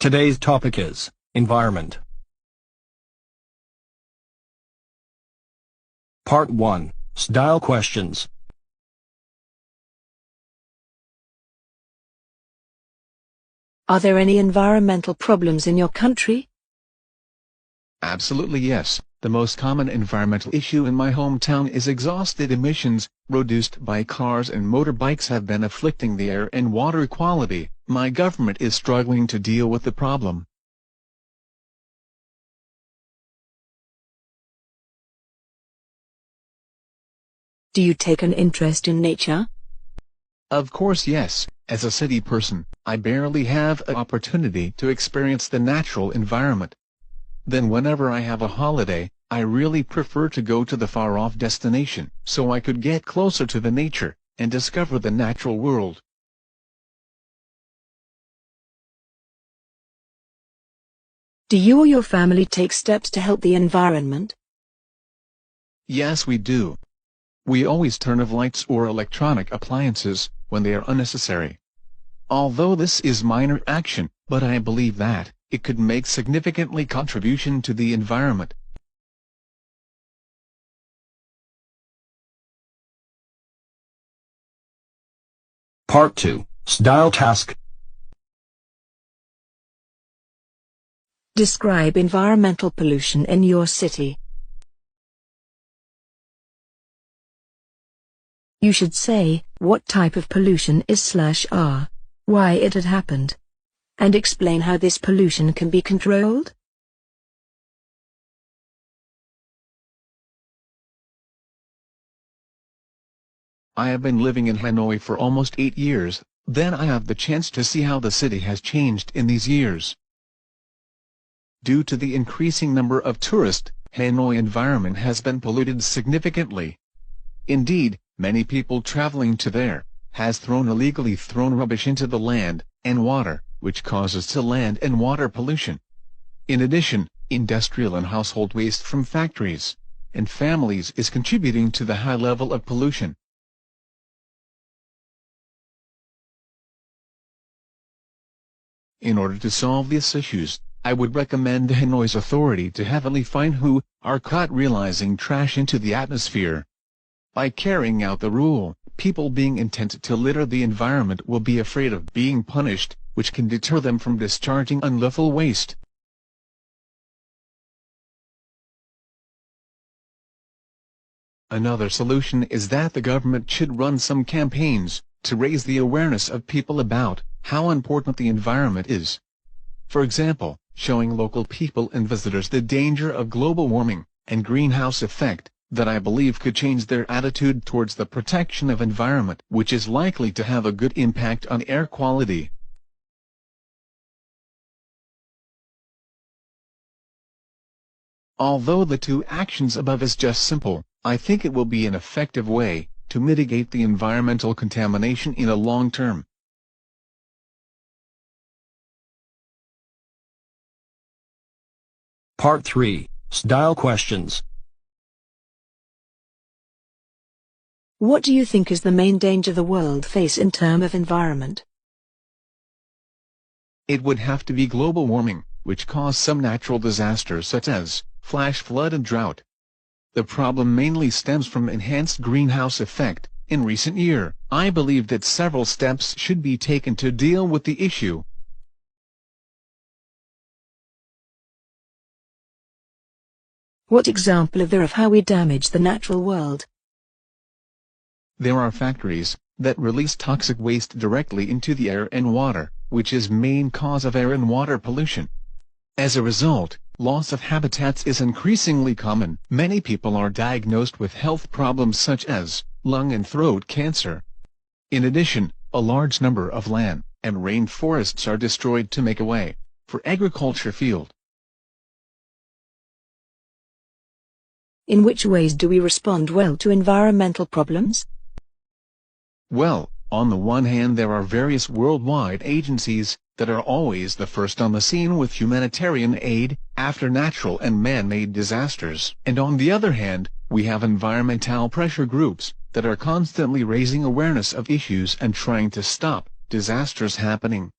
Today's topic is environment. Part 1. Style questions. Are there any environmental problems in your country? Absolutely yes. The most common environmental issue in my hometown is exhausted emissions, produced by cars and motorbikes have been afflicting the air and water quality. My government is struggling to deal with the problem. Do you take an interest in nature? Of course yes. As a city person, I barely have an opportunity to experience the natural environment. Then whenever I have a holiday, I really prefer to go to the far-off destination, so I could get closer to the nature, and discover the natural world. Do you or your family take steps to help the environment? Yes, we do. We always turn off lights or electronic appliances when they are unnecessary. Although this is minor action, but I believe that it could make significantly contribution to the environment. Part 2. Style task. Describe environmental pollution in your city. You should say what type of pollution is/are, why it had happened, and explain how this pollution can be controlled. I have been living in Hanoi for almost 8 years, then I have the chance to see how the city has changed in these years. Due to the increasing number of tourists, Hanoi environment has been polluted significantly. Indeed, many people traveling to there has illegally thrown rubbish into the land and water, which causes to land and water pollution. In addition, industrial and household waste from factories and families is contributing to the high level of pollution. In order to solve these issues, I would recommend Hanoi's authority to heavily fine who are caught realizing trash into the atmosphere. By carrying out the rule, people being intent to litter the environment will be afraid of being punished, which can deter them from discharging unlawful waste. Another solution is that the government should run some campaigns to raise the awareness of people about how important the environment is. For example, showing local people and visitors the danger of global warming and greenhouse effect, that I believe could change their attitude towards the protection of environment, which is likely to have a good impact on air quality. Although the two actions above is just simple, I think it will be an effective way to mitigate the environmental contamination in the long term. Part 3. Style questions. What do you think is the main danger the world faces in terms of environment? It would have to be global warming, which causes some natural disasters such as flash flood and drought. The problem mainly stems from enhanced greenhouse effect. In recent years, I believe that several steps should be taken to deal with the issue. What example are there of how we damage the natural world? There are factories that release toxic waste directly into the air and water, which is main cause of air and water pollution. As a result, loss of habitats is increasingly common. Many people are diagnosed with health problems such as lung and throat cancer. In addition, a large number of land and rainforests are destroyed to make a way for agriculture field. In which ways do we respond well to environmental problems? Well, on the one hand there are various worldwide agencies that are always the first on the scene with humanitarian aid after natural and man-made disasters. And on the other hand, we have environmental pressure groups that are constantly raising awareness of issues and trying to stop disasters happening.